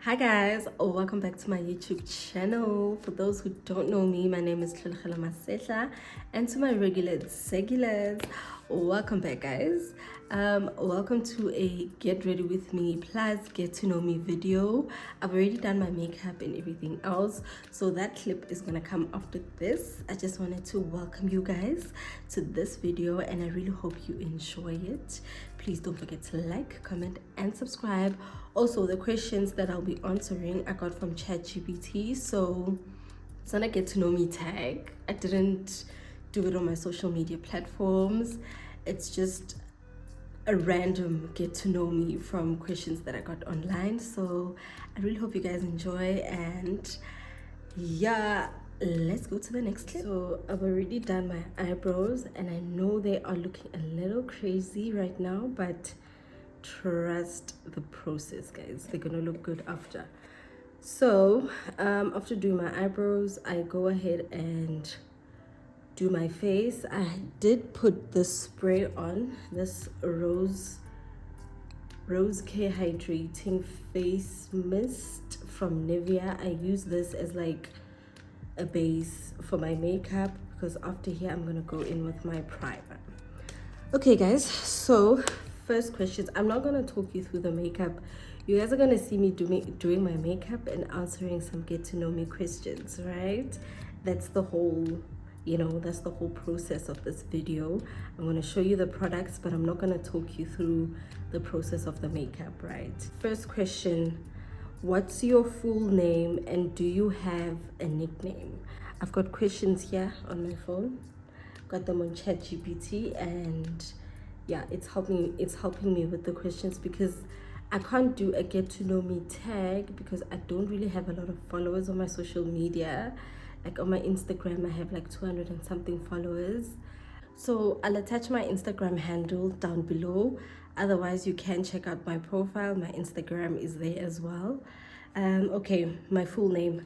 Hi guys, welcome back to my YouTube channel. For those who don't know me, my name is Tlholokhelo Masehla, and to my regulars, welcome back guys. Welcome to a get ready with me plus get to know me video. I've already done my makeup and everything else, so that clip is gonna come after this. I just wanted to welcome you guys to this video and I really hope you enjoy it. Please don't forget to like, comment and subscribe. Also, the questions that I'll be answering I got from ChatGPT, so it's not a get to know me tag. I didn't do it on my social media platforms. It's just a random get to know me from questions that I got online. So I really hope you guys enjoy, and yeah, let's go to the next clip. So I've already done my eyebrows and I know they are looking a little crazy right now, but trust the process guys, they're gonna look good after. So after doing my eyebrows, I go ahead and do my face. I did put this spray on, this rose care hydrating face mist from Nivea. I use this as like a base for my makeup because after here I'm gonna go in with my primer. Okay guys, so first questions. I'm not gonna talk you through the makeup. You guys are gonna see me doing my makeup and answering some get to know me questions, right? That's the whole, that's the whole process of this video. I'm gonna show you the products, but I'm not gonna talk you through the process of the makeup, right? First question, what's your full name and do you have a nickname? I've got questions here on my phone. Got them on ChatGPT, and yeah, it's helping me with the questions because I can't do a get to know me tag because I don't really have a lot of followers on my social media. Like on my Instagram I have like 200 and something followers, so I'll attach my Instagram handle down below. Otherwise you can check out my profile. My Instagram is there as well. Okay, my full name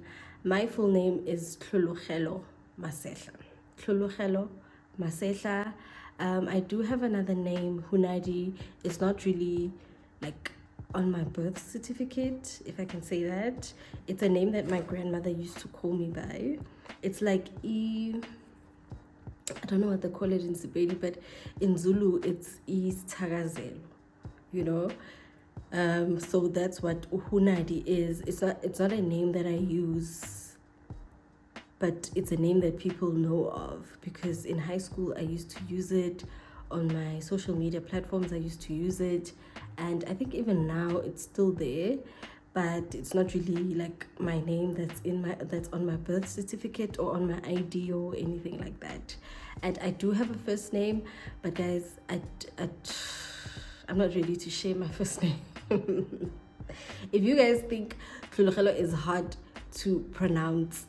is Tlholokhelo Masehla. Tlholokhelo Masehla. I do have another name, Hunadi. It's not really like on my birth certificate, if I can say that. It's a name that my grandmother used to call me by. It's like I don't know what they call it in Sibeli, but in Zulu it's Isthakazelo, you know. So that's what Uhunadi is. It's not a name that I use, but it's a name that people know of because in high school I used to use it. On my social media platforms I used to use it, and I think even now it's still there, but it's not really like my name that's on my birth certificate or on my ID or anything like that. And I do have a first name, but guys, I'm not ready to share my first name. If you guys think Tlholokhelo is hard to pronounce,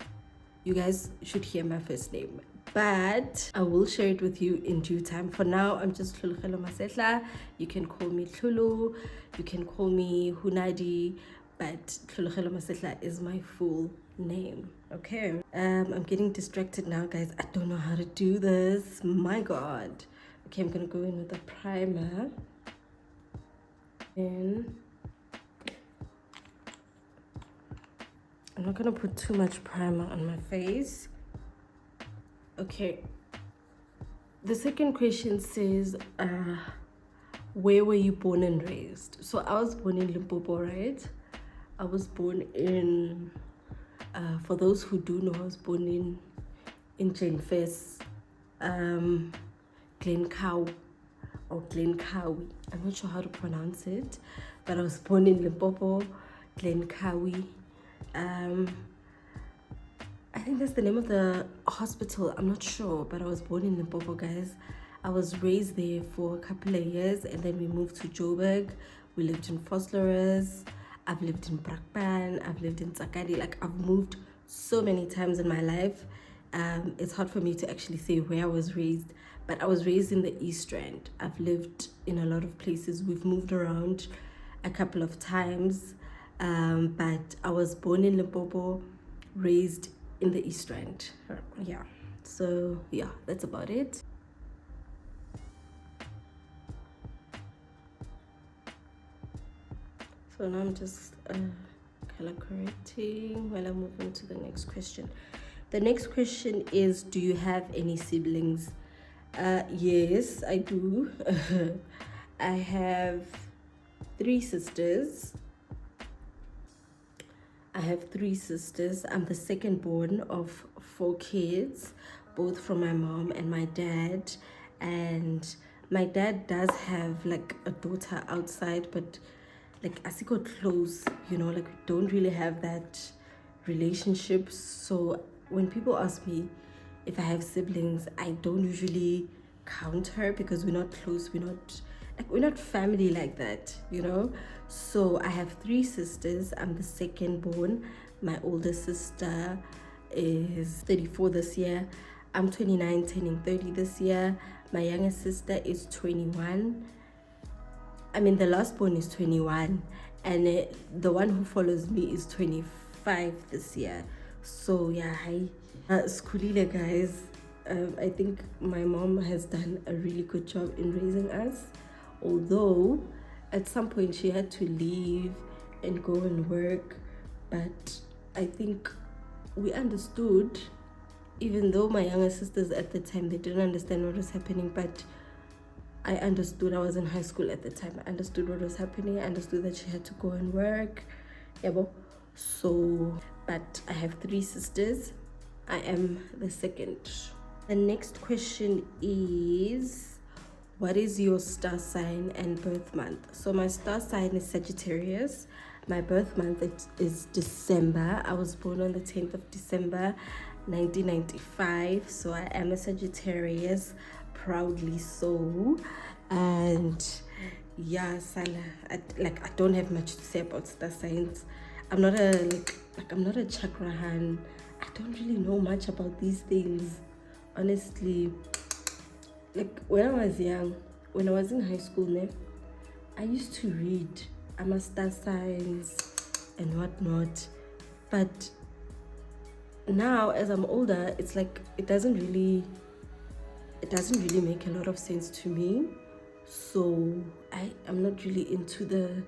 you guys should hear my first name, but I will share it with you in due time. For now, I'm just Tlholokhelo Masehla. You can call me Tlholo, you can call me Hunadi, but Tlholokhelo Masehla is my full name. Okay, I'm getting distracted now guys. I don't know how to do this, my god. Okay, I'm gonna go in with the primer, and I'm not gonna put too much primer on my face. Okay, the second question says where were you born and raised? So I was born in Limpopo, right? I was born in for those who do know, I was born in Glenfes, Glencow or Glencowie. I'm not sure how to pronounce it, but I was born in Limpopo, Glencowie. I think that's the name of the hospital, I'm not sure, but I was born in Limpopo guys. I was raised there for a couple of years and then we moved to Joburg. We lived in Vosloorus, I've lived in Brakpan, I've lived in Tsakadi. Like I've moved so many times in my life. It's hard for me to actually say where I was raised, but I was raised in the East Rand. I've lived in a lot of places. We've moved around a couple of times, but I was born in Limpopo, raised in the East Rand. Yeah, so yeah, that's about it. So now I'm just kind color correcting while I move on to the next question. The next question is, do you have any siblings? Yes, I do. I have 3 sisters. I'm the second born of 4 kids, both from my mom and my dad. And my dad does have like a daughter outside, but like as he got close, you know, like we don't really have that relationship. So when people ask me if I have siblings, I don't usually count her because we're not close. We're not family like that, you know. So I have 3 sisters. I'm the second born. My older sister is 34 this year. I'm 29, turning 30 this year. My younger sister is 21. I mean, the last born is 21, and the one who follows me is 25 this year. So yeah, hi. Skulile guys. I think my mom has done a really good job in raising us, although at some point she had to leave and go and work, but I think we understood, even though my younger sisters at the time, they didn't understand what was happening, but I understood. I was in high school at the time. I understood what was happening. I understood that she had to go and work. Yeah, so, but I have 3 sisters. I am the second. The next question is, what is your star sign and birth month? So my star sign is Sagittarius. My birth month is December. I was born on the 10th of December, 1995. So I am a Sagittarius, proudly so. And yeah, Sana, I don't have much to say about star signs. I'm not a chakrahan. I don't really know much about these things, honestly. Like when I was young, when I was in high school, I used to read star signs and whatnot, but now as I'm older, it's like it doesn't really make a lot of sense to me. So I'm not really into the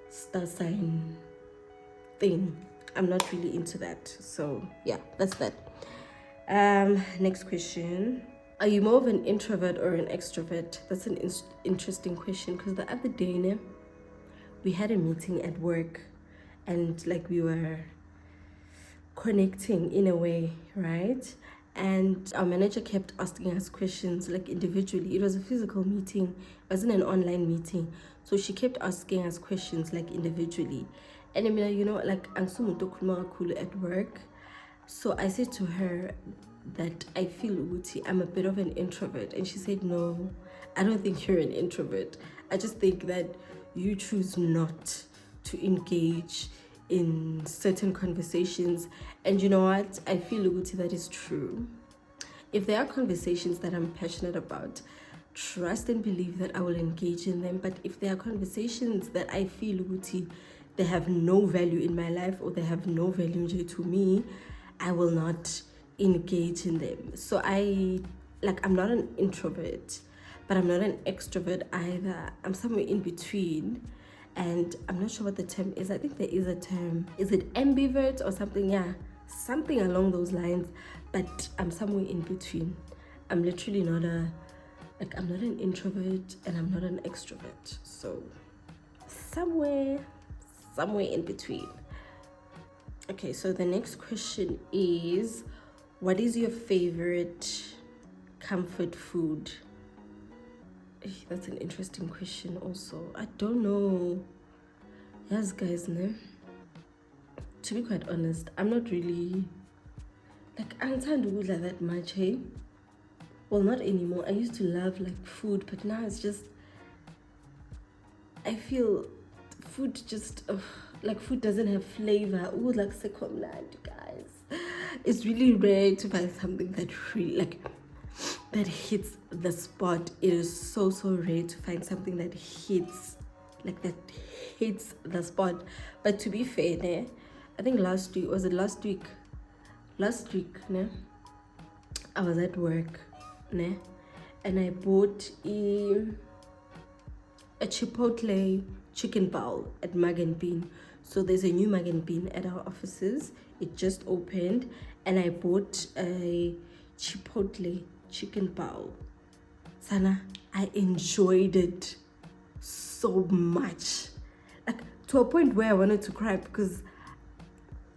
star sign thing. I'm not really into that. So yeah, that's that. Next question. Are you more of an introvert or an extrovert? That's an interesting question, because the other day, we had a meeting at work, and like we were connecting in a way, right? And our manager kept asking us questions like individually. It was a physical meeting, it wasn't an online meeting. So she kept asking us questions like individually. And I mean, you know, like at work. So I said to her that I feel I'm a bit of an introvert. And she said, no, I don't think you're an introvert. I just think that you choose not to engage in certain conversations. And you know what? I feel that is true. If there are conversations that I'm passionate about, trust and believe that I will engage in them. But if there are conversations that I feel they have no value in my life, or they have no value to me, I will not engage in them. So I'm not an introvert, but I'm not an extrovert either. I'm somewhere in between, and I'm not sure what the term is. I think there is a term. Is it ambivert or something? Yeah, something along those lines. But I'm somewhere in between. I'm literally not I'm not an introvert and I'm not an extrovert. So somewhere in between. Okay, so the next question is, what is your favorite comfort food? That's an interesting question also. I don't know. Yes, guys, to be quite honest, I'm not really I don't do that much, hey? Well, not anymore. I used to love food, but now it's just, I feel food just food doesn't have flavor. Ooh, guys. It's really rare to find something that really that hits the spot. It is so rare to find something that hits the spot. But to be fair, I think last week, I was at work, and I bought a Chipotle chicken bowl at Mug and Bean. So there's a new Mug and Bean at our offices. It just opened, and I bought a chipotle chicken bao. Sana, I enjoyed it so much, like to a point where I wanted to cry, because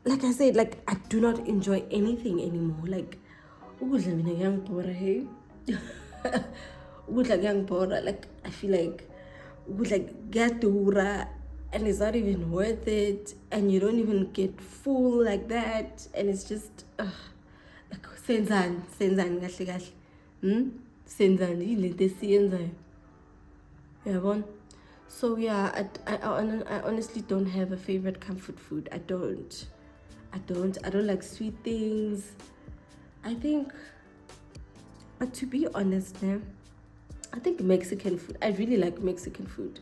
like I said, like I do not enjoy anything anymore. Like ukudla mina kuyangibhora, hey. Ukudla kuyangibhora. Like I feel like ukudla kuyadura and it's not even worth it, and you don't even get full like that, and it's just like senzani kahle kahle, senzani ilento esiyenzayo, yabona. So yeah, I honestly don't have a favorite comfort food. I don't like sweet things, I think. But to be honest, I think Mexican food, I really like Mexican food.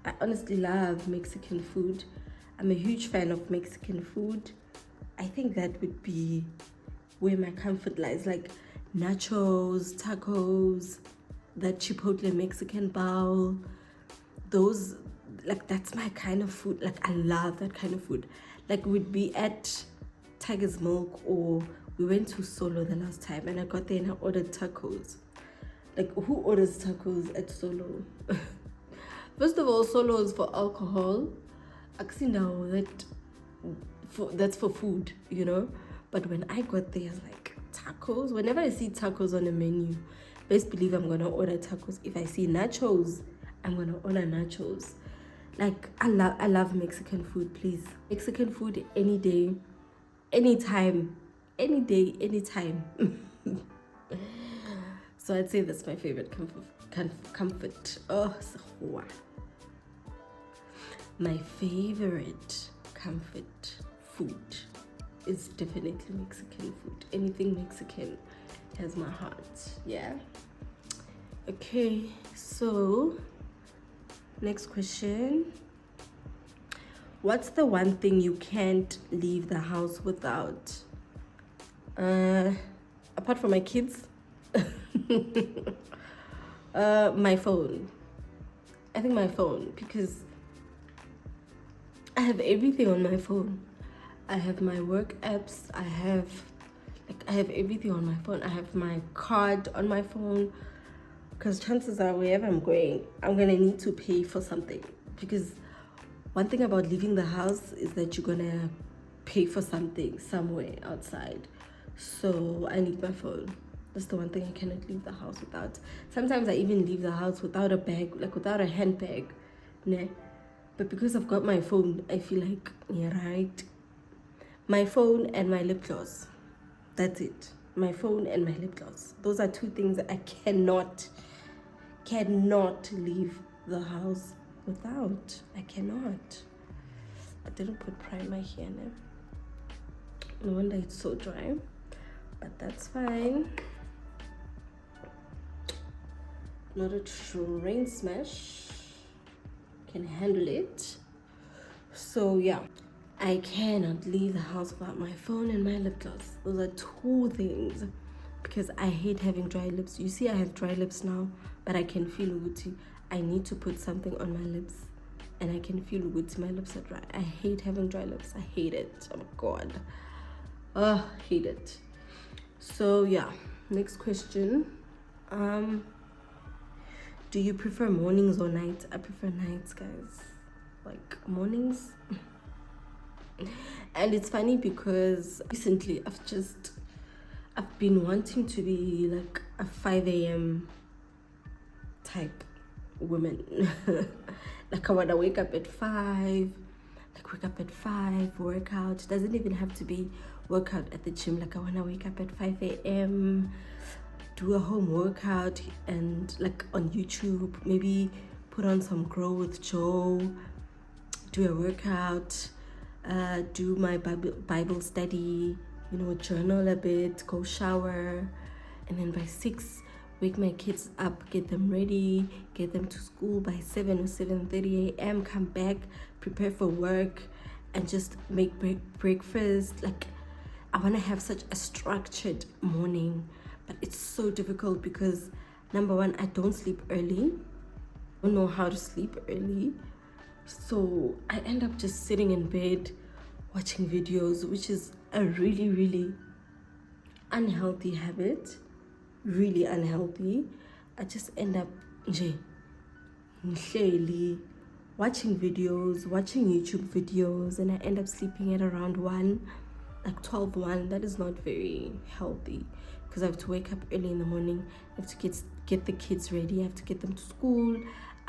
I honestly love Mexican food. I'm a huge fan of Mexican food. I think that would be where my comfort lies, like nachos, tacos, that chipotle Mexican bowl, those, like that's my kind of food. Like I love that kind of food. Like we'd be at Tiger's Milk, or we went to Solo the last time, and I got there and I ordered tacos. Like who orders tacos at Solo? First of all, Solo is for alcohol. Now that's for food, you know. But when I got there, I was like, tacos. Whenever I see tacos on a menu, best believe I'm gonna order tacos. If I see nachos, I'm gonna order nachos. Like I love Mexican food. Please, Mexican food any day, anytime, any day, anytime. So I'd say that's my favorite comfort. Oh, my favorite comfort food is definitely Mexican food. Anything Mexican has my heart. Yeah. Okay, so next question. What's the one thing you can't leave the house without? Apart from my kids, my phone. I think my phone, because I have everything on my phone. I have my work apps. I have everything on my phone. I have my card on my phone, because chances are wherever I'm going, I'm gonna need to pay for something. Because one thing about leaving the house is that you're gonna pay for something somewhere outside. So I need my phone. That's the one thing I cannot leave the house without. Sometimes I even leave the house without a bag, like without a handbag. Nah. But because I've got my phone, I feel like, yeah, right. My phone and my lip gloss. That's it. My phone and my lip gloss. Those are two things that I cannot leave the house without. I cannot. I didn't put primer here now. No wonder it's so dry. But that's fine. Not a train smash. Can handle it. So yeah, I cannot leave the house without my phone and my lip gloss. Those are two things, because I hate having dry lips. You see, I have dry lips now, but I can feel Uguti. I need to put something on my lips, and I can feel Uguti. My lips are dry. I hate having dry lips. I hate it. Oh my god. Hate it. So yeah, next question. Do you prefer mornings or nights? I prefer nights, guys. Like mornings. And it's funny because recently I've been wanting to be like a 5 a.m. type woman. Like I want to wake up at 5, work out. It doesn't even have to be workout at the gym. Like I want to wake up at 5 a.m, do a home workout, and like on YouTube, maybe put on some Grow with Joe, do a workout, do my Bible study, you know, journal a bit, go shower, and then by 6, wake my kids up, get them ready, get them to school by 7 or 7:30 a.m, come back, prepare for work, and just make breakfast. Like I want to have such a structured morning. But it's so difficult because, number one, I don't sleep early. I don't know how to sleep early. So I end up just sitting in bed watching videos, which is a really, really unhealthy habit. Really unhealthy. I just end up nje ngihleli watching videos, watching YouTube videos, and I end up sleeping at around 1, like 12, 1. That is not very healthy because I have to wake up early in the morning. I have to get the kids ready. I have to get them to school.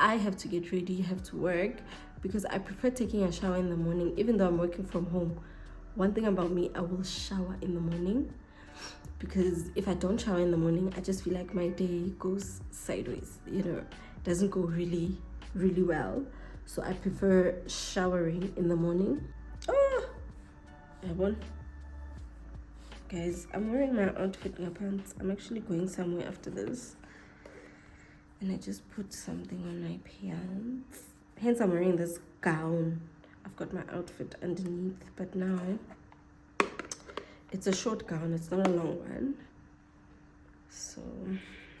I have to get ready. I have to work because I prefer taking a shower in the morning, even though I'm working from home. One thing about me, I will shower in the morning because if I don't shower in the morning, I just feel like my day goes sideways, doesn't go really, really well. So I prefer showering in the morning. Oh, I won. Guys, I'm wearing my outfit in my pants. I'm actually going somewhere after this. And I just put something on my pants. Hence, I'm wearing this gown. I've got my outfit underneath, but now it's a short gown. It's not a long one. So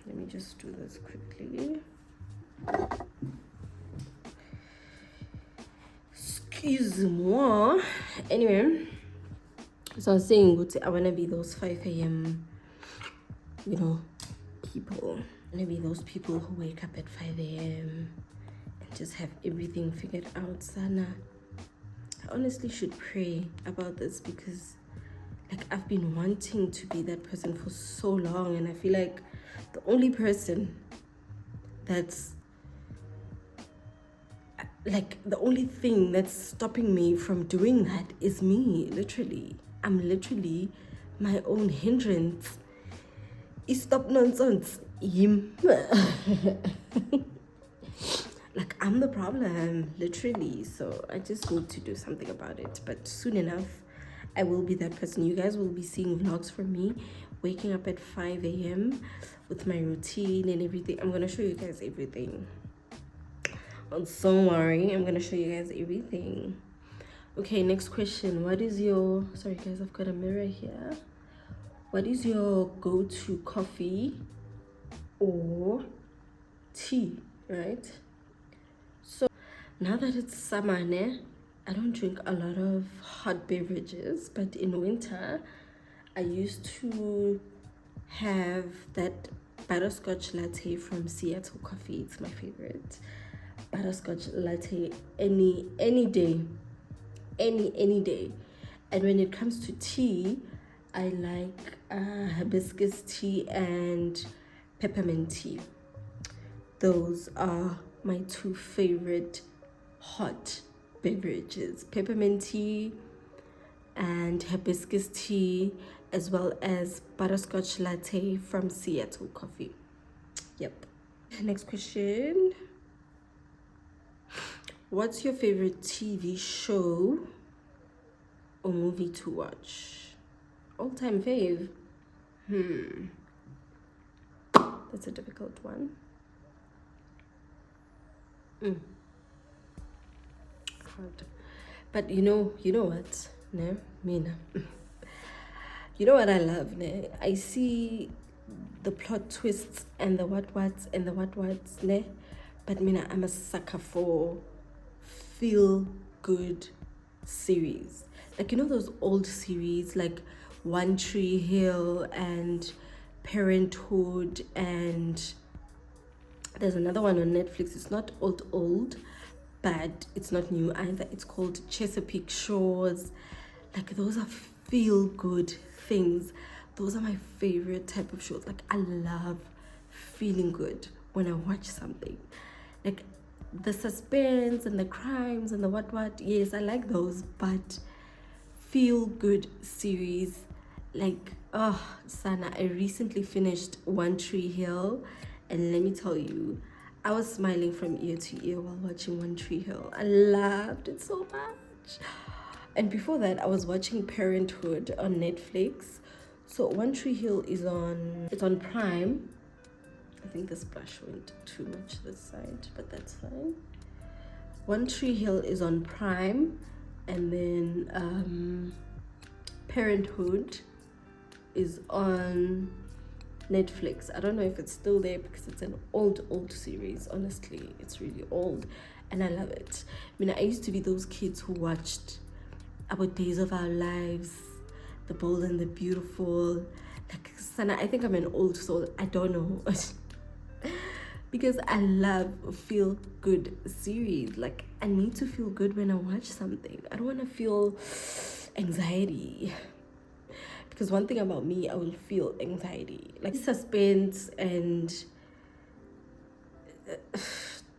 let me just do this quickly. Excuse me. Anyway, so I was saying, I want to be those 5 a.m. People. I want to be those people who wake up at 5 a.m. and just have everything figured out. Sana, I honestly should pray about this because I've been wanting to be that person for so long, and I feel like the only person that's the only thing that's stopping me from doing that is me. Literally, I'm literally my own hindrance. Stop nonsense. Him. I'm the problem, literally. So I just need to do something about it. But soon enough, I will be that person. You guys will be seeing vlogs from me waking up at 5 a.m. with my routine and everything. I'm gonna show you guys everything. Don't worry, I'm gonna show you guys everything. Okay, next question. What is your, sorry guys, I've got a mirror here. What is your go-to coffee or tea, right? So now that it's summer, I don't drink a lot of hot beverages, but in winter I used to have that butterscotch latte from Seattle Coffee. It's my favorite butterscotch latte any day, any day. And when it comes to tea, I like hibiscus tea and peppermint tea. Those are my 2 favorite hot beverages: peppermint tea and hibiscus tea, as well as butterscotch latte from Seattle Coffee. Yep. Next question. What's your favorite TV show or movie to watch? All-time fave. That's a difficult one. Hard. But you know what? Ne? Mina. You know what I love, ne? I see the plot twists and the what-whats and the what-whats, ne? But mina, I'm a sucker for feel-good series. Those old series like One Tree Hill and Parenthood, and there's another one on Netflix. It's not old, but it's not new either. It's called Chesapeake Shores. Those are feel-good things. Those are my favorite type of shows. I love feeling good when I watch something. The suspense and the crimes and the what, yes, I like those, but feel-good series, Sana, I recently finished One Tree Hill, and let me tell you, I was smiling from ear to ear while watching One Tree Hill. I loved it so much. And before that, I was watching Parenthood on Netflix. So One Tree Hill is on Prime. I think this blush went too much this side, but that's fine. One Tree Hill is on Prime, and then Parenthood is on Netflix. I don't know if it's still there because it's an old series. Honestly, it's really old. and I love it. I mean, I used to be those kids who watched About Days of Our Lives, The Bold and the Beautiful. Like, Sana, I think I'm an old soul. I don't know. Because I love feel good series. Like, I need to feel good when I watch something. I don't want to feel anxiety. Because one thing about me, I will feel anxiety. Like suspense and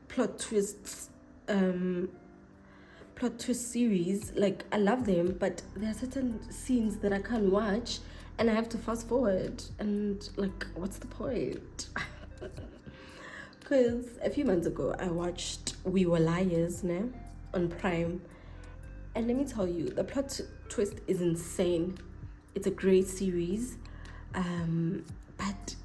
plot twists, plot twist series, like I love them, but there are certain scenes that I can't watch and I have to fast forward, and like, what's the point? Because a few months ago I watched We Were Liars on Prime, and let me tell you, the plot twist is insane. It's a great series, but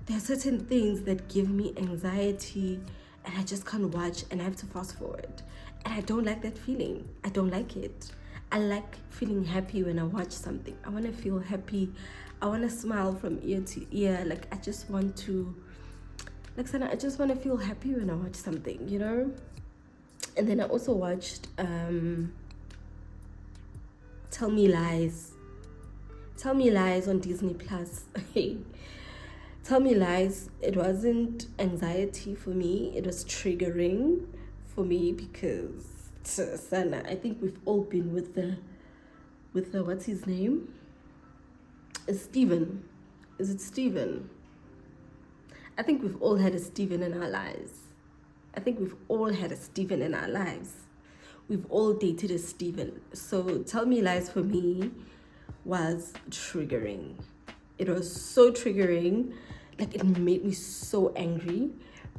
there are certain things that give me anxiety and I just can't watch and I have to fast forward. And I don't like that feeling. I don't like it. I like feeling happy when I watch something. I want to feel happy. I want to smile from ear to ear. Like, I just want to, like, Sana, I just want to feel happy when I watch something, you know? And then I also watched Tell Me Lies. Tell Me Lies on Disney Plus. Tell Me Lies, it wasn't anxiety for me, it was triggering for me because Sana, I think we've all been with the what's his name? Is Steven. Is it Steven? I think we've all had a Steven in our lives. I think we've all had a Steven in our lives. We've all dated a Steven. So Tell Me Lies for me was triggering. It was so triggering. Like, it made me so angry,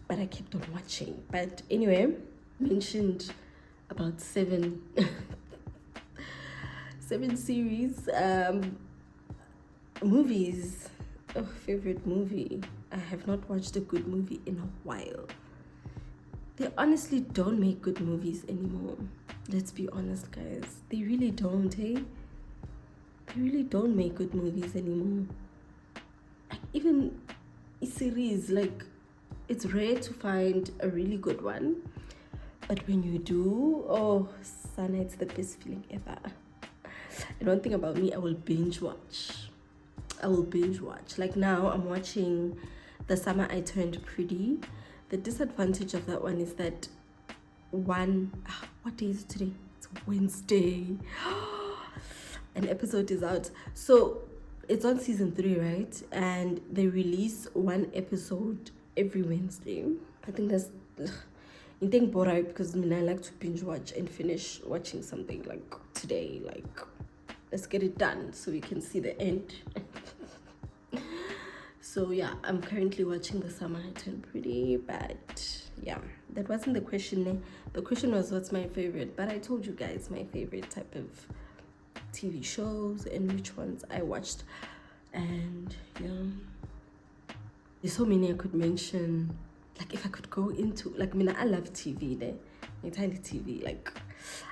but I kept on watching. But anyway, mentioned about seven series. Movies. Oh, favorite movie. I have not watched a good movie in a while. They honestly don't make good movies anymore. Let's be honest, guys. They really don't, eh? They really don't make good movies anymore. Like, even a series, like, it's rare to find a really good one, but when you do, oh Sana, it's the best feeling ever. And one thing about me, I will binge watch. Like, now I'm watching The Summer I Turned Pretty. The disadvantage of that one is that what day is it today? It's Wednesday. An episode is out, so it's on season 3, right? And they release one episode every Wednesday. I think that's I think boring, because I like to binge watch and finish watching something like today. Like, let's get it done so we can see the end. So yeah, I'm currently watching The Summer I Turned Pretty, but yeah, that wasn't the question. The question was, what's my favorite? But I told you guys my favorite type of TV shows and which ones I watched. And yeah, there's so many I could mention. Like, if I could go into, like, I love TV there. Entirely TV. Like,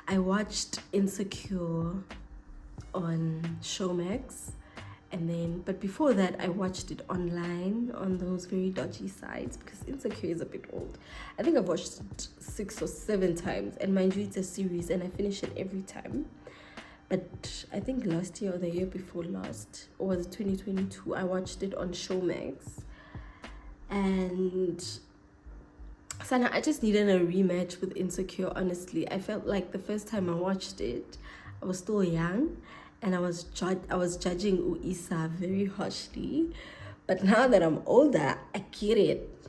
I watched Insecure on Showmax. And then, but before that, I watched it online on those very dodgy sites, because Insecure is a bit old. I think I've watched it 6 or 7 times, and mind you, it's a series and I finish it every time. But I think last year or the year before last, or was it 2022, I watched it on Showmax. And Sana, I just needed a rematch with Insecure, honestly. I felt like the first time I watched it, I was still young, and I was judging Uisa very harshly. But now that I'm older, I get it.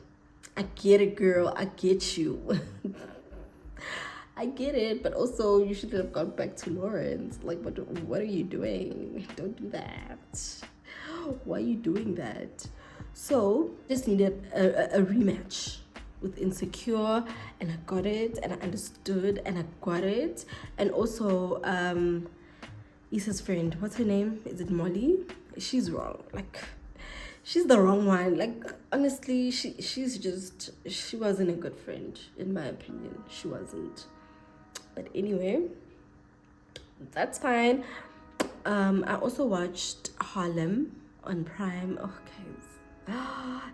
I get it, girl. I get you. I get it, but also you should have gone back to Lawrence. Like, what are you doing? Don't do that. Why are you doing that? So, just needed a rematch with Insecure, and I got it, and I understood, and I got it. And also, Issa's friend, what's her name? Is it Molly? She's wrong. Like, she's the wrong one. Like, honestly, she wasn't a good friend, in my opinion. She wasn't. But anyway, that's fine. I also watched Harlem on Prime. Oh, guys,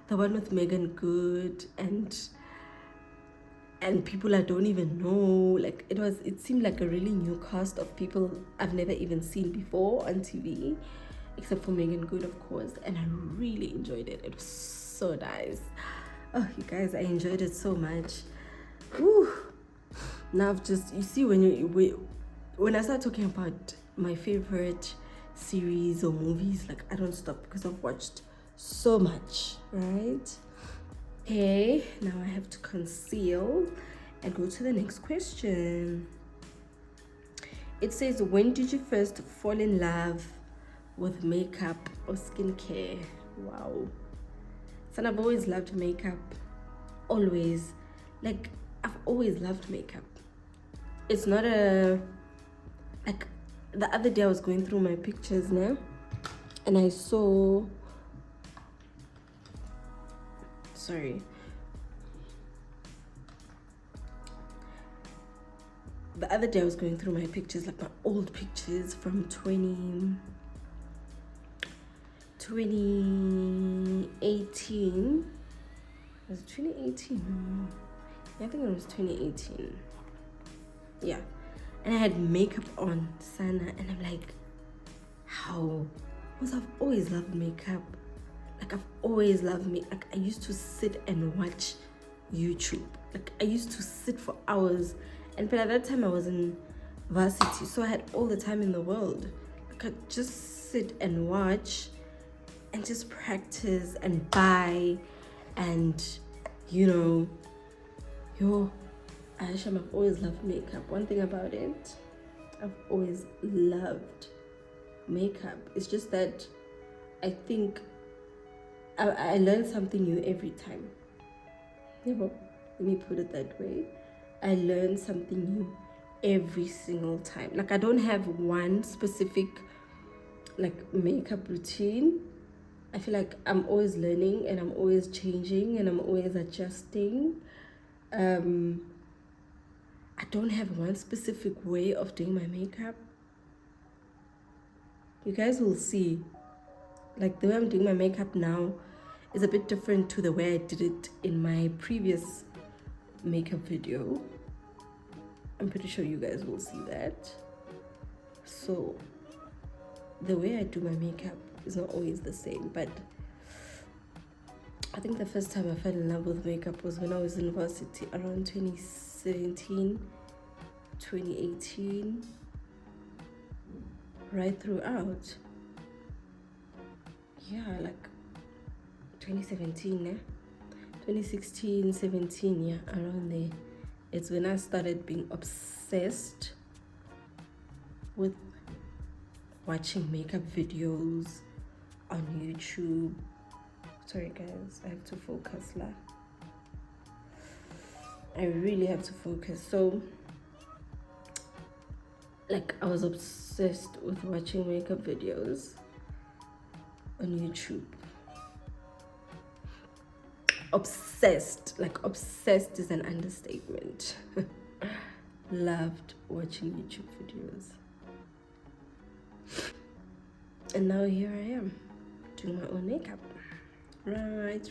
the one with Megan Good and and people I don't even know. Like it seemed like a really new cast of people I've never even seen before on TV, except for Megan Good, of course, and I really enjoyed it. It was so nice. Oh, you guys, I enjoyed it so much. Whew. Now I've just, you see, when I start talking about my favorite series or movies, like I don't stop because I've watched so much, right? Okay, now I have to conceal and go to the next question. It says, when did you first fall in love with makeup or skincare? Wow. So I've always loved makeup. Always. Like, I've always loved makeup. It's not a... Like, the other day I was going through my pictures now, and I saw... Sorry. The other day I was going through my pictures, like my old pictures from 2018. Was it 2018? Yeah, I think it was 2018. Yeah. And I had makeup on, Sana, and I'm like, how? Because I've always loved makeup. Like, I've always loved me. Like, I used to sit and watch YouTube. Like, I used to sit for hours. And by that time, I was in varsity, so I had all the time in the world. Like, I'd just sit and watch and just practice and buy. And, you know, Aisha, I've always loved makeup. One thing about it, I've always loved makeup. It's just that I think I learn something new every time. Yeah, well, let me put it that way. I learn something new every single time. Like, I don't have one specific like makeup routine. I feel like I'm always learning and I'm always changing and I'm always adjusting. I don't have one specific way of doing my makeup. You guys will see. Like, the way I'm doing my makeup now is a bit different to the way I did it in my previous makeup video. I'm pretty sure you guys will see that. So the way I do my makeup is not always the same, but I think the first time I fell in love with makeup was when I was in university, around 2017, 2018, right throughout. Yeah, like 2017, 2016, 17, yeah, around there. It's when I started being obsessed with watching makeup videos on YouTube. Sorry guys, I have to focus lah. I really have to focus. So, like, I was obsessed with watching makeup videos on YouTube. Obsessed, like obsessed is an understatement. Loved watching YouTube videos. And now here I am, doing my own makeup. Right.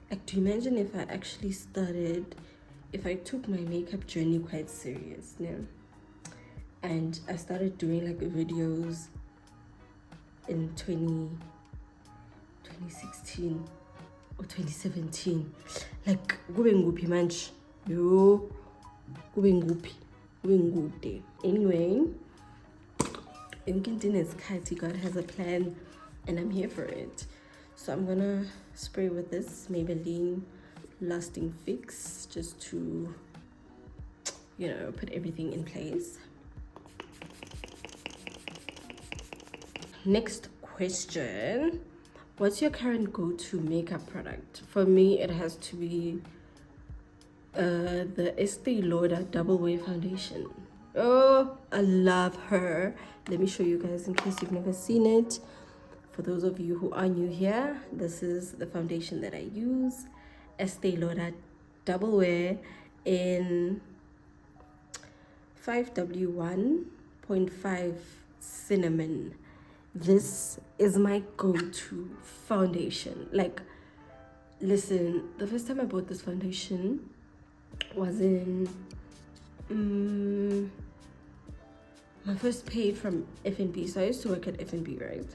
Like, do you imagine if I actually started, if I took my makeup journey quite serious now, and I started doing like videos in 2016 or 2017, like kube nguphi manje, yo, kube nguphi. Anyway, God has a plan and I'm here for it. So I'm gonna spray with this Maybelline Lasting Fix just to, you know, put everything in place. Next question. What's your current go-to makeup product? For me, it has to be the Estee Lauder Double Wear Foundation. Oh, I love her. Let me show you guys in case you've never seen it. For those of you who are new here, this is the foundation that I use. Estee Lauder Double Wear in 5W1 0.5 cinnamon. This is my go-to foundation. Like, listen, the first time I bought this foundation was in my first pay from F&B. So I used to work at F&B, right?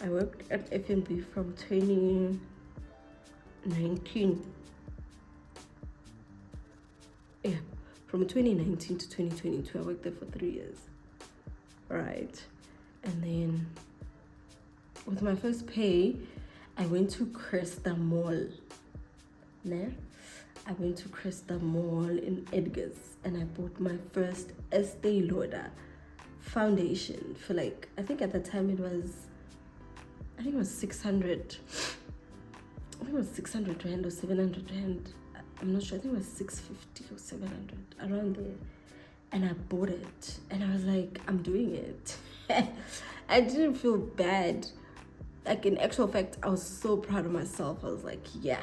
I worked at F&B from 2019. Yeah, from 2019 to 2022. I worked there for 3 years, right? And then with my first pay, I went to Cresta Mall. Nah? I went to Cresta Mall in Edgar's and I bought my first Estee Lauder foundation for like, I think at the time it was 600. I think it was 600 rand or 700 rand. I'm not sure. I think it was 650 or 700, around there. And I bought it and I was like, I'm doing it. I didn't feel bad. Like, in actual fact, I was so proud of myself. I was like, yeah.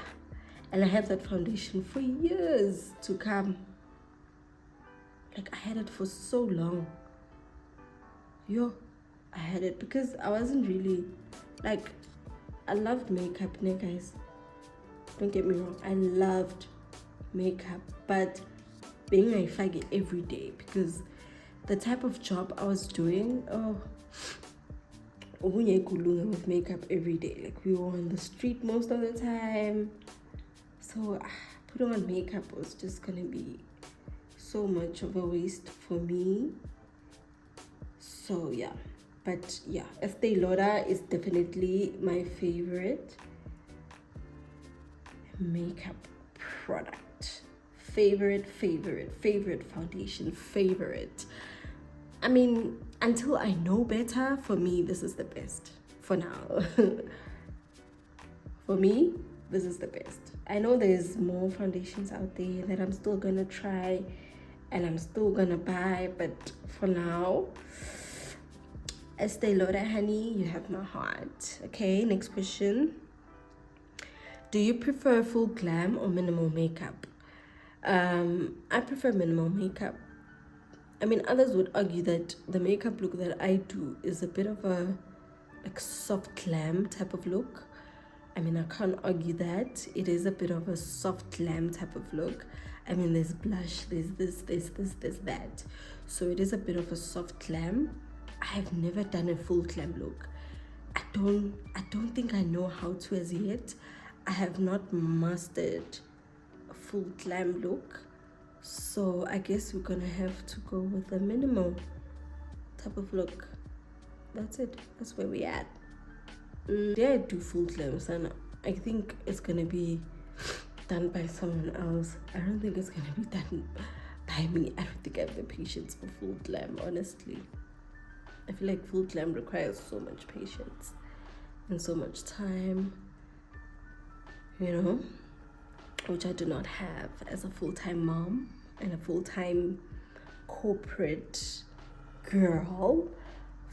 And I had that foundation for years to come. Like, I had it for so long. I had it because I wasn't really, like, I loved makeup, guys. Don't get me wrong. I loved makeup, but being a faggy every day, because the type of job I was doing, with makeup every day. Like, we were on the street most of the time. So putting on makeup was just gonna be so much of a waste for me. So yeah, but yeah, Estee Lauder is definitely my favorite makeup product. Favorite foundation, favorite. I mean, until I know better, for me, this is the best for now. For me, this is the best. I know there's more foundations out there that I'm still gonna try and I'm still gonna buy, but for now, Estee Lauder, honey, you have my heart. Okay, next question. Do you prefer full glam or minimal makeup? I prefer minimal makeup. I mean, others would argue that the makeup look that I do is a bit of a like soft glam type of look. I mean, I can't argue that. It is a bit of a soft glam type of look. I mean, there's blush, there's this, there's that. So it is a bit of a soft glam. I have never done a full glam look. I don't think I know how to as yet. I have not mastered a full glam look. So I guess we're gonna have to go with a minimal type of look. That's it. That's where we at. I do full glam, and I think it's gonna be done by someone else. I don't think it's gonna be done by me. I don't think I have the patience for full glam, honestly. I feel like full glam requires so much patience and so much time, which I do not have as a full-time mom and a full-time corporate girl,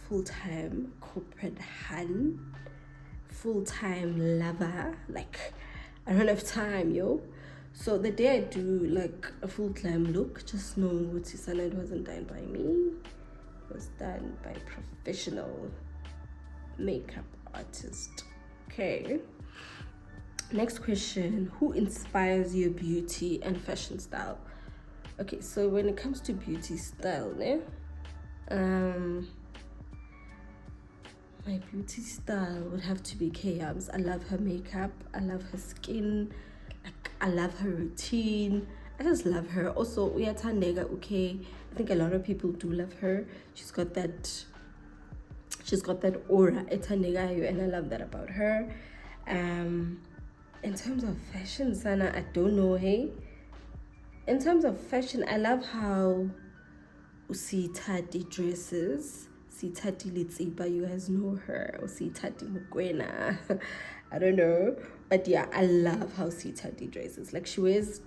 full-time corporate hun, full-time lover. Like, I don't have time, yo. So the day I do like a full glam look, just know Wutisana, it wasn't done by me. It was done by professional makeup artist. Okay. Next question. Who inspires your beauty and fashion style? Okay, so when it comes to beauty style, my beauty style would have to be Kayams. I love her makeup. I love her skin. Like, I love her routine. I just love her. Also, Uyathandeka, okay. I think a lot of people do love her. She's got that aura, ethandekayo, and I love that about her. In terms of fashion, Sana, I don't know, hey. In terms of fashion, I love how Usitati dresses. Sitati Litsiba, you guys know her. Or Sitati Mukwena. I don't know. But yeah, I love how Sitati dresses. Like, she wears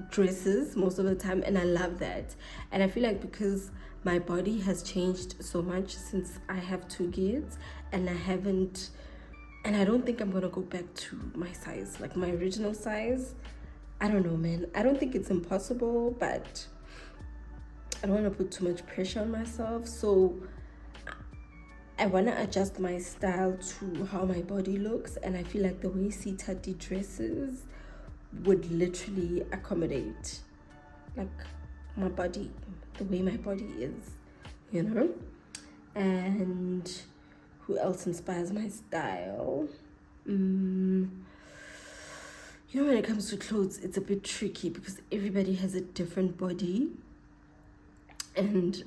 dresses most of the time, and I love that. And I feel like because my body has changed so much since I have 2 kids, and I don't think I'm gonna go back to my size, like my original size. I don't know, man. I don't think it's impossible, but I don't want to put too much pressure on myself, so I want to adjust my style to how my body looks, and I feel like the way Sitati dresses would literally accommodate like my body, the way my body is, you know. And who else inspires my style? You know, when it comes to clothes, it's a bit tricky because everybody has a different body, and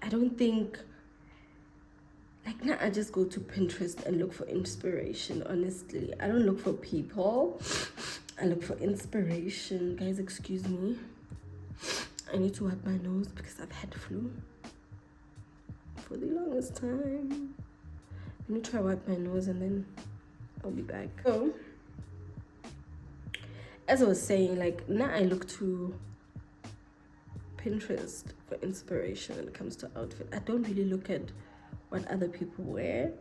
I don't think, like, now I just go to Pinterest and look for inspiration. Honestly, I don't look for people, I look for inspiration. Guys, excuse me, I need to wipe my nose because I've had flu for the longest time. Let me try wipe my nose and then I'll be back. So as I was saying, like, now I look to Pinterest for inspiration when it comes to outfit. I don't really look at what other people wear.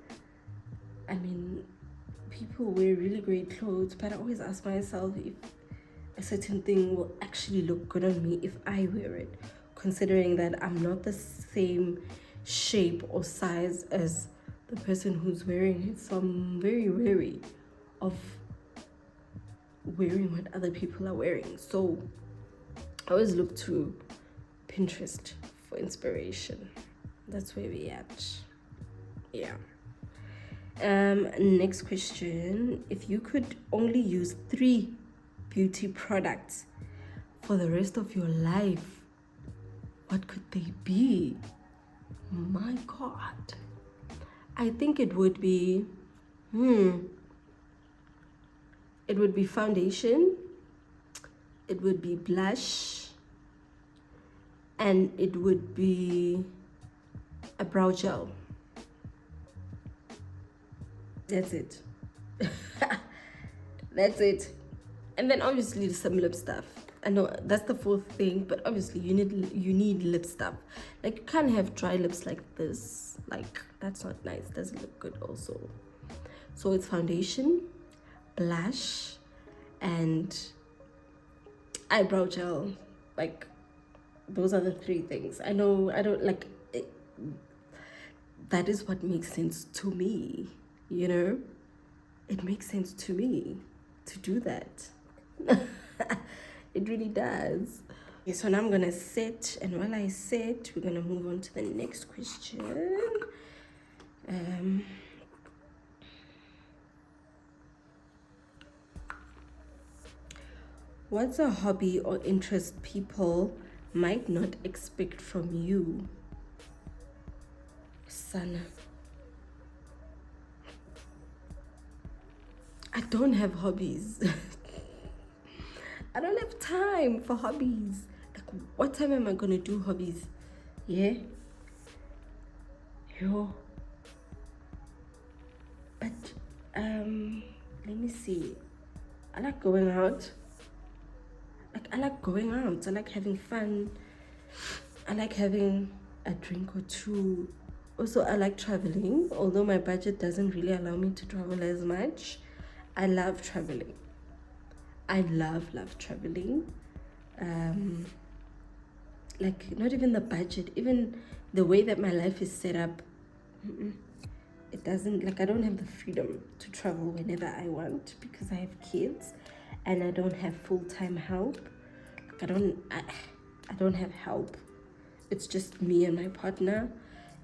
I mean, people wear really great clothes, but I always ask myself if a certain thing will actually look good on me if I wear it, considering that I'm not the same shape or size as the person who's wearing it. So I'm very wary of wearing what other people are wearing. So I always look to Pinterest for inspiration. That's where we at. Yeah. Next question. If you could only use 3 beauty products for the rest of your life, what could they be? My God. I think it would be it would be foundation, it would be blush, and it would be a brow gel. That's it. That's it. And then obviously some lip stuff. I know that's the 4th thing, but obviously you need lip stuff. Like, you can't have dry lips like this. Like, that's not nice. Doesn't look good also. So it's foundation, blush, and eyebrow gel. Like, those are the 3 things. I know I don't like it, that is what makes sense to me, you know. It makes sense to me to do that. It really does. Okay, so now I'm gonna set, and while I set, we're gonna move on to the next question. What's a hobby or interest people might not expect from you? Sana. I don't have hobbies. I don't have time for hobbies. Like, what time am I gonna do hobbies? Yeah. Yo. But let me see. I like going out. I like going out. I like having fun. I like having a drink or 2. Also, I like traveling. Although my budget doesn't really allow me to travel as much, I love traveling. I love traveling. Like, not even the budget, even the way that my life is set up, it doesn't, like, I don't have the freedom to travel whenever I want because I have kids and I don't have full-time help. Like, I don't have help. It's just me and my partner,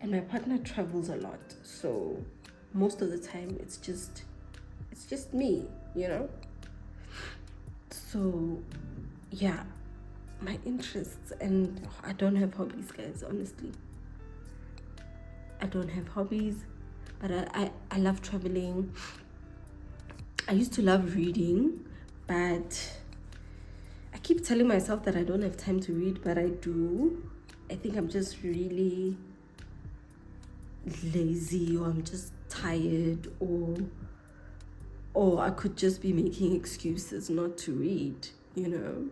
and my partner travels a lot, so most of the time it's just me, you know. So yeah, my interests, and I don't have hobbies, guys. Honestly, I don't have hobbies, but I love traveling. I used to love reading, but I keep telling myself that I don't have time to read, but I do. I think I'm just really lazy, or I'm just tired, or I could just be making excuses not to read, you know.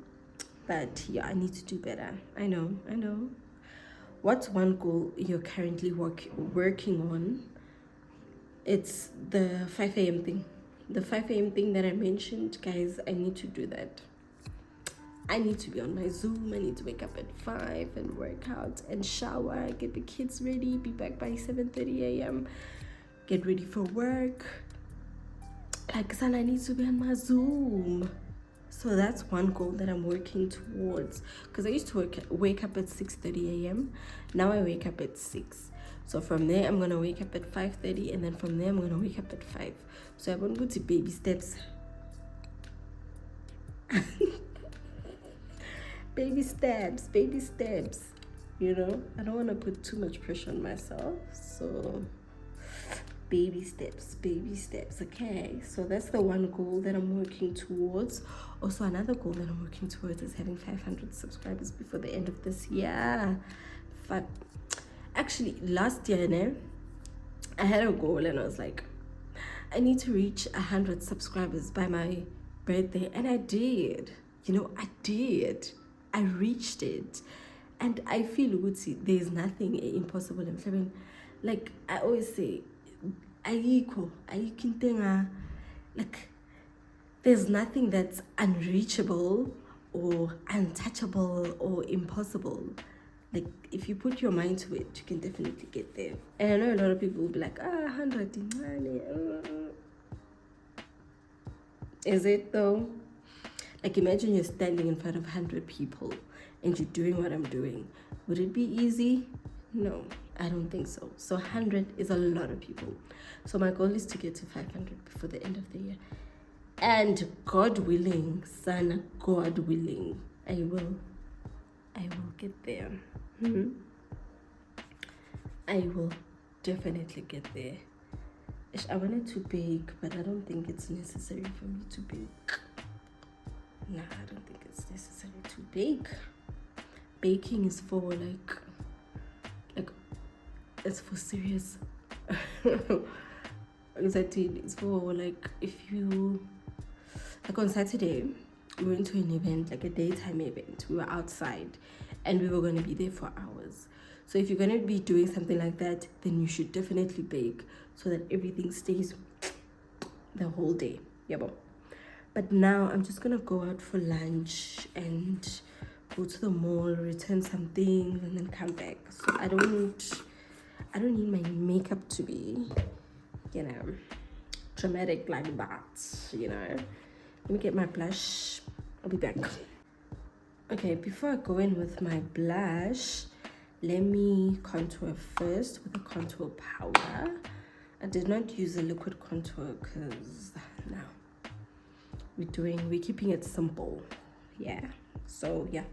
But yeah, I need to do better. I know. What's one goal you're currently working on? It's the 5 a.m. thing. The 5 a.m. thing that I mentioned, guys. I need to do that. I need to be on my Zoom. I need to wake up at 5 and work out and shower, get the kids ready, be back by 7:30 a.m., get ready for work. Like, son, I need to be on my Zoom. So that's one goal that I'm working towards. Because I used to wake up at 6:30 a.m. Now I wake up at 6. So from there, I'm going to wake up at 5:30. And then from there, I'm going to wake up at 5. So I want to go to baby steps. Baby steps. You know, I don't want to put too much pressure on myself. So baby steps, okay? So that's the one goal that I'm working towards. Also, another goal that I'm working towards is having 500 subscribers before the end of this year. Actually, last year, I had a goal and I was like, I need to reach 100 subscribers by my birthday, and I did. You know, I reached it, and I feel there's nothing impossible. Like I always say, like there's nothing that's unreachable or untouchable or impossible. Like, if you put your mind to it, you can definitely get there. And I know a lot of people will be like, 100. Is it though? Like, imagine you're standing in front of 100 people and you're doing what I'm doing. Would it be easy? No, I don't think so. So 100 is a lot of people. So my goal is to get to 500 before the end of the year. And God willing, son, God willing, I will get there. I will definitely get there. I wanted to bake, but I don't think it's necessary for me to bake. Nah, I don't think it's necessary to bake. Baking is for like it's for serious. Exactly, it's for like, if you, like on Saturday we went to an event, like a daytime event. We were outside and we were going to be there for hours. So if you're going to be doing something like that, then you should definitely bake so that everything stays the whole day. Yeah, but now I'm just going to go out for lunch and go to the mall, return some things, and then come back. So I don't need my makeup to be, you know, dramatic like that, you know. Let me get my blush. I'll be back. Okay, before I go in with my blush, let me contour first with a contour powder. I did not use a liquid contour because no, we're keeping it simple. Yeah, so yeah.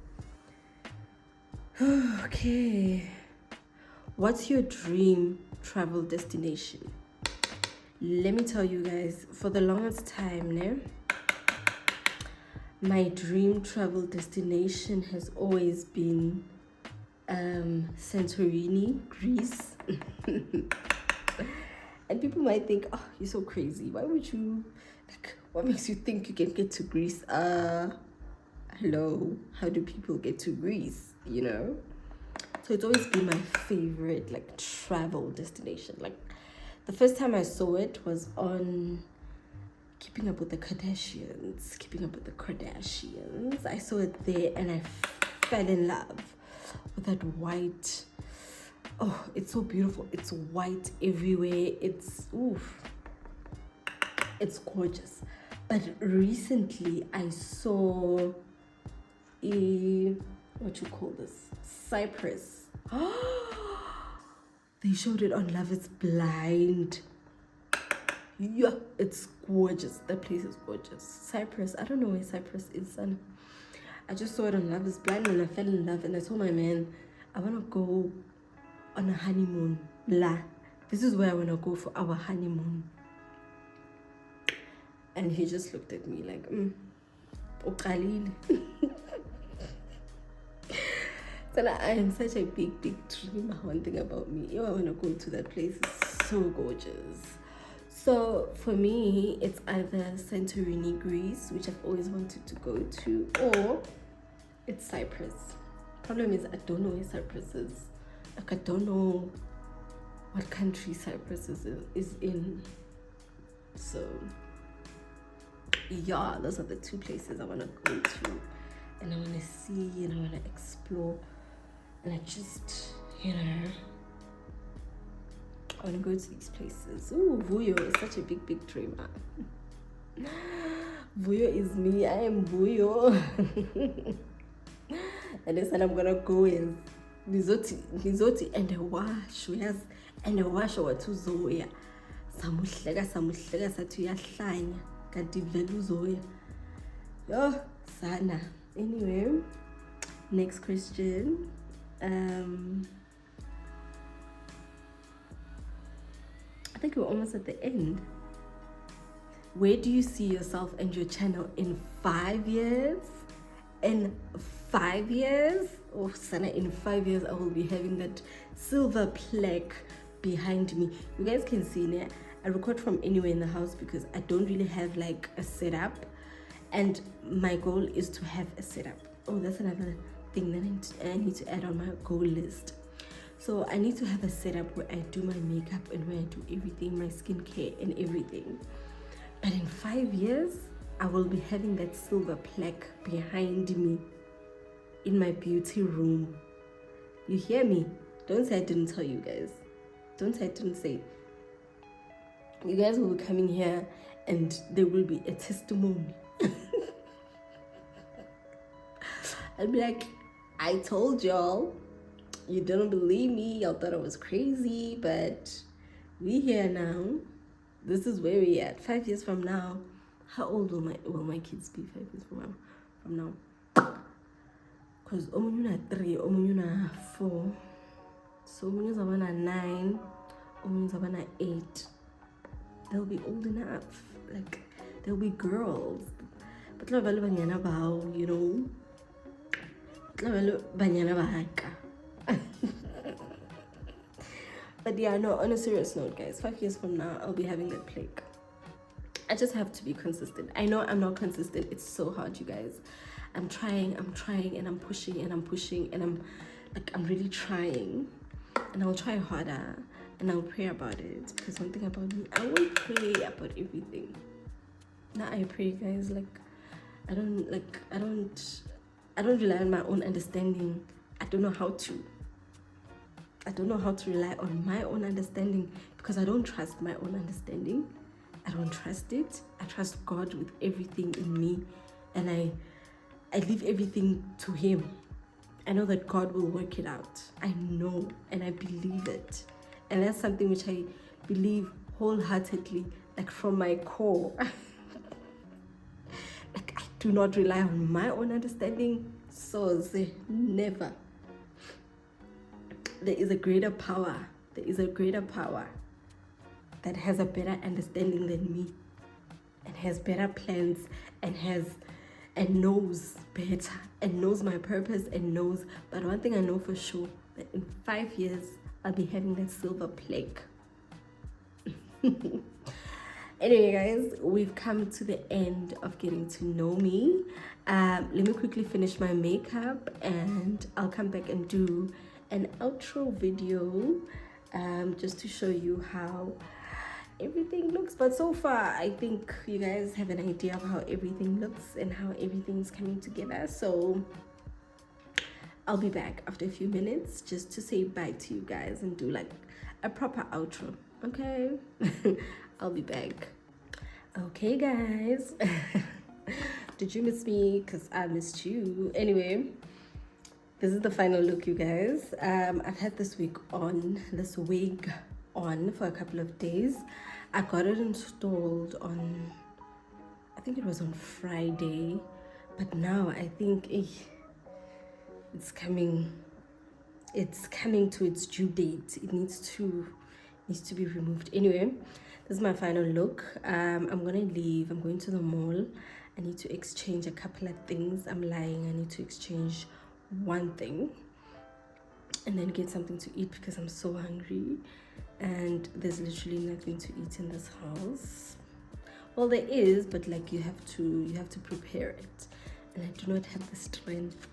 Okay, what's your dream travel destination? Let me tell you guys, for the longest time, my dream travel destination has always been Santorini, Greece. And people might think, oh, you're so crazy. Why would you, like, what makes you think you can get to Greece? Hello, how do people get to Greece, you know? So it's always been my favorite, like, travel destination. Like, the first time I saw it was on Keeping Up with the Kardashians. I saw it there and I fell in love with that white. Oh, it's so beautiful. It's white everywhere. It's gorgeous. But recently I saw what you call this? Cyprus. They showed it on Love is Blind. Yeah, it's gorgeous. That place is gorgeous. Cyprus. I don't know where Cyprus is. And I just saw it on Love is Blind and I fell in love. And I told my man, I want to go on a honeymoon. This is where I want to go for our honeymoon. And he just looked at me like, Okalil. So like, I am such a big dreamer. One thing about me, I want to go to that place. It's so gorgeous. So for me, it's either Santorini, Greece, which I've always wanted to go to, or it's Cyprus. Problem is, I don't know where Cyprus is. Like, I don't know what country Cyprus is in. So yeah, those are the two places I want to go to. and I want to see, and I want to explore, and I just, you know, I want to go to these places. Ooh, Vuyo is such a big dreamer. Vuyo is me. I am Vuyo. And this, and I'm gonna go is Nizoti and a wash. Yes, and a wash or two Zoya. Samuhleka sathi uyahlanya kanti vele uzoya. Yo, sana. Anyway, next question. I think we're almost at the end. Where do you see yourself and your channel in 5 years? In 5 years? Oh, Sana, in 5 years, I will be having that silver plaque behind me. You guys can see now, I record from anywhere in the house because I don't really have like a setup. And my goal is to have a setup. Oh, that's another thing that I need to add on my goal list. So I need to have a setup where I do my makeup and where I do everything, my skincare and everything. But in 5 years, I will be having that silver plaque behind me in my beauty room. You hear me? Don't say I didn't tell you guys. Don't say I didn't say. You guys will be coming here and there will be a testimony. I'll be like, I told y'all. You didn't believe me. Y'all thought I was crazy, but we here now. This is where we at. 5 years from now. How old will my kids be 5 years from now? Because Omunyuna 3, Omunyuna 4. So Omunyuna Zabana 9, Omunyuna Zabana 8. They'll be old enough. Like, they'll be girls. But you know. But yeah, no, on a serious note, guys, 5 years from now, I'll be having that plaque. I just have to be consistent. I know I'm not consistent. It's so hard, you guys. I'm trying, and I'm pushing, and I'm really trying. And I'll try harder, and I'll pray about it. Because one thing about me, I will pray about everything. Now I pray, guys, I don't rely on my own understanding. I don't know how to rely on my own understanding because I don't trust my own understanding. I don't trust it. I trust God with everything in me, and I leave everything to Him. I know that God will work it out. I know, and I believe it. And that's something which I believe wholeheartedly, like from my core. Like, I do not rely on my own understanding. So never. There is a greater power. There is a greater power that has a better understanding than me, and has better plans, and knows better, and knows my purpose, and knows. But one thing I know for sure, that in 5 years I'll be having that silver plaque. Anyway, guys, we've come to the end of getting to know me. Let me quickly finish my makeup, and I'll come back and do an outro video, just to show you how everything looks. But so far, I think you guys have an idea of how everything looks and how everything's coming together. So I'll be back after a few minutes just to say bye to you guys and do like a proper outro. Okay. I'll be back. Okay, guys. Did you miss me? Because I missed you. Anyway, this is the final look, you guys. I've had this wig on for a couple of days. I got it installed on, I think it was on Friday, but now I think it's coming to its due date. It needs to be removed. Anyway, this is my final look. I'm gonna leave. I'm going to the mall. I need to exchange a couple of things. I'm lying. I need to exchange one thing and then get something to eat because I'm so hungry, and there's literally nothing to eat in this house. Well, there is, but like you have to prepare it, and I do not have the strength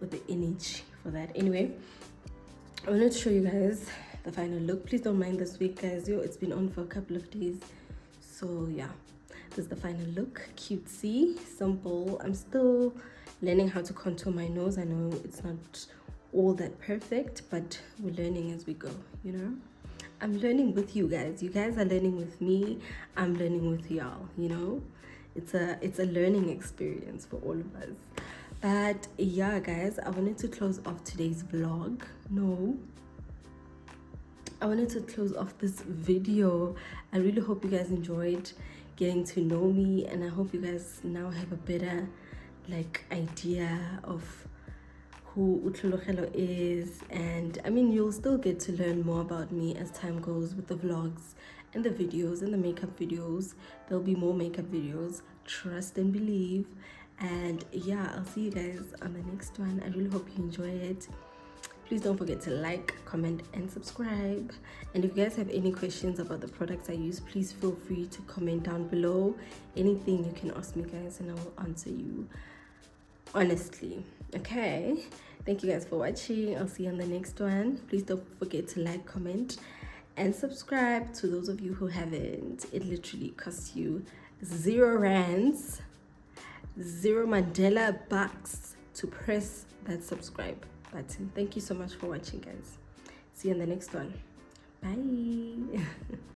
or the energy for that. Anyway, I wanted to show you guys the final look. Please don't mind this wig, guys. It's been on for a couple of days, so yeah. This is the final look. Cutesy, simple. I'm still learning how to contour my nose. I know it's not all that perfect, but we're learning as we go, you know. I'm learning with you guys. You guys are learning with me. I'm learning with y'all, you know. It's a learning experience for all of us. But yeah, guys, I wanted to close off today's vlog. No, I wanted to close off this video. I really hope you guys enjoyed getting to know me, and I hope you guys now have a better like idea of who Utlulogelo is. And I mean, you'll still get to learn more about me as time goes with the vlogs and the videos and the makeup videos. There'll be more makeup videos, trust and believe. And yeah, I'll see you guys on the next one. I really hope you enjoy it. Please don't forget to like, comment and subscribe. And if you guys have any questions about the products I use, please feel free to comment down below. Anything you can ask me, guys, and I will answer you honestly. Okay, thank you guys for watching. I'll see you on the next one. Please don't forget to like, comment and subscribe. To those of you who haven't, it literally costs you 0 rands, 0 Mandela bucks to press that subscribe button. Thank you so much for watching, guys. See you in the next one. Bye.